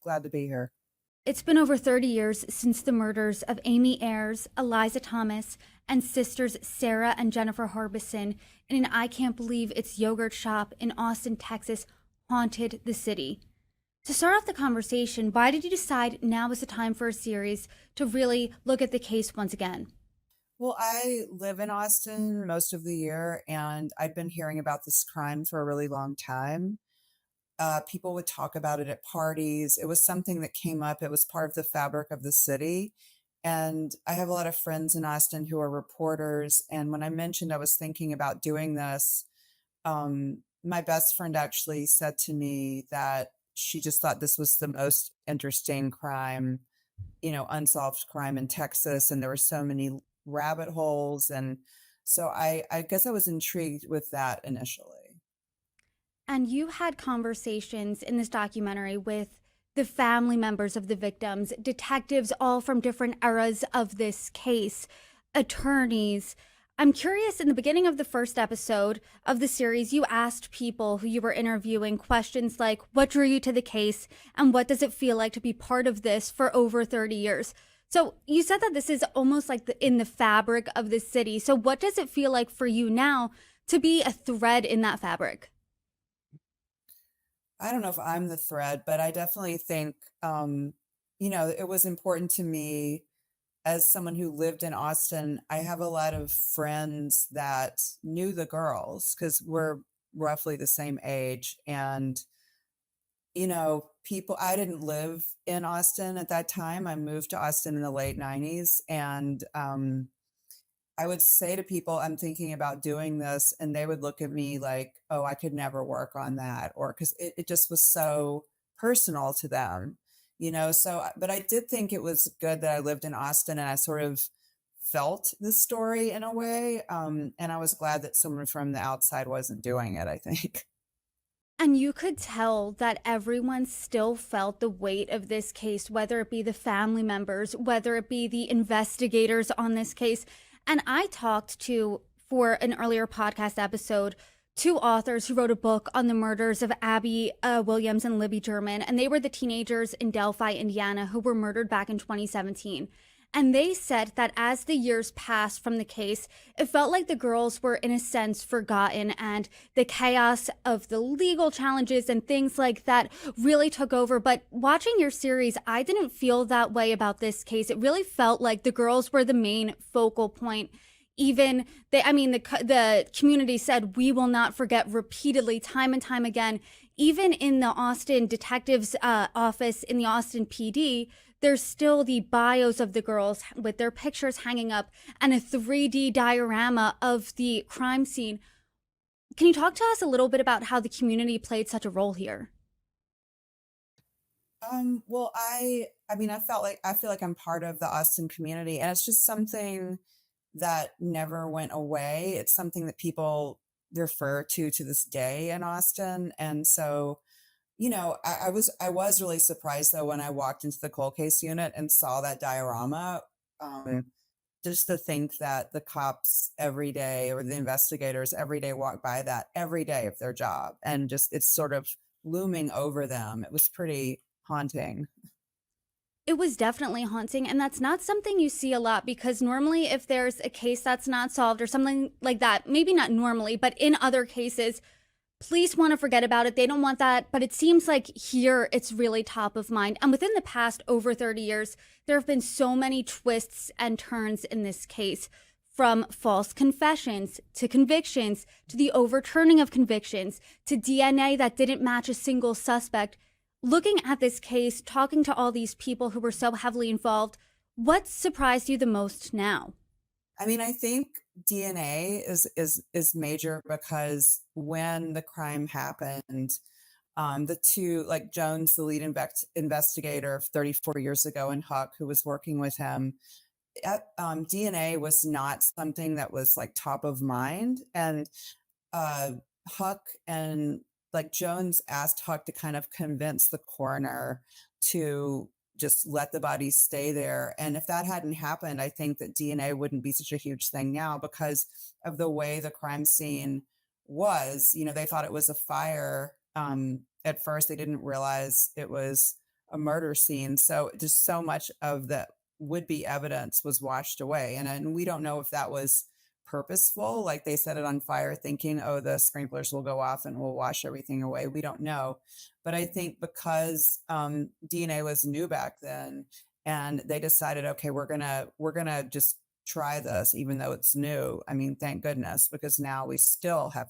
Glad to be here. It's been over 30 years since the murders of Amy Ayers, Eliza Thomas, and sisters Sarah and Jennifer Harbison in an I Can't Believe It's yogurt shop in Austin, Texas, haunted the city. To start off the conversation, why did you decide now is the time for a series to really look at the case once again? Well, I live in Austin most of the year, and I've been hearing about this crime for a really long time. People would talk about it at parties. It was something that came up. It was part of the fabric of the city. And I have a lot of friends in Austin who are reporters. And when I mentioned I was thinking about doing this, my best friend actually said to me that she just thought this was the most interesting crime, unsolved crime in Texas. And there were so many rabbit holes. And so I guess I was intrigued with that initially. And you had conversations in this documentary with the family members of the victims, detectives all from different eras of this case, attorneys. I'm curious, in the beginning of the first episode of the series, you asked people who you were interviewing questions like, what drew you to the case? And what does it feel like to be part of this for over 30 years? So you said that this is almost like in the fabric of the city. So what does it feel like for you now to be a thread in that fabric? I don't know if I'm the thread, but I definitely think, it was important to me as someone who lived in Austin. I have a lot of friends that knew the girls because we're roughly the same age. And, I didn't live in Austin at that time. I moved to Austin in the late 90s. And I would say to people, I'm thinking about doing this, and they would look at me like, oh, I could never work on that, or because it just was so personal to them, So, but I did think it was good that I lived in Austin and I sort of felt the story in a way. And I was glad that someone from the outside wasn't doing it, I think. And you could tell that everyone still felt the weight of this case, whether it be the family members, whether it be the investigators on this case. And I talked to, for an earlier podcast episode, two authors who wrote a book on the murders of Abby Williams and Libby German. And they were the teenagers in Delphi, Indiana, who were murdered back in 2017. And they said that as the years passed from the case, it felt like the girls were, in a sense, forgotten, and the chaos of the legal challenges and things like that really took over. But watching your series, I didn't feel that way about this case. It really felt like the girls were the main focal point. Even the community said, we will not forget repeatedly, time and time again. Even in the Austin detectives office in the Austin PD, there's still the bios of the girls with their pictures hanging up and a 3D diorama of the crime scene. Can you talk to us a little bit about how the community played such a role here? Well, I feel like I'm part of the Austin community, and it's just something that never went away. It's something that people refer to this day in Austin. And so, I was really surprised though when I walked into the cold case unit and saw that diorama. Um, just to think that the cops every day or the investigators every day walk by that every day of their job, and just it's sort of looming over them. It was pretty haunting. It was definitely haunting, and that's not something you see a lot because normally, if there's a case that's not solved or something like that, maybe not normally, but in other cases, police want to forget about it. They don't want that. But it seems like here it's really top of mind. And within the past over 30 years, there have been so many twists and turns in this case, from false confessions to convictions to the overturning of convictions to DNA that didn't match a single suspect. Looking at this case, talking to all these people who were so heavily involved, what surprised you the most now? I think DNA is major because when the crime happened, the two, like Jones, the lead investigator 34 years ago, and Huck, who was working with him, DNA was not something that was like top of mind. And uh, Huck and like Jones asked Huck to kind of convince the coroner to just let the body stay there. And if that hadn't happened, I think that DNA wouldn't be such a huge thing now because of the way the crime scene was. They thought it was a fire. At first, they didn't realize it was a murder scene. So just so much of the would be evidence was washed away. And we don't know if that was purposeful, like they set it on fire thinking, oh, the sprinklers will go off and we'll wash everything away. We don't know. But I think because DNA was new back then and they decided, okay, we're gonna just try this, even though it's new. I mean, thank goodness, because now we still have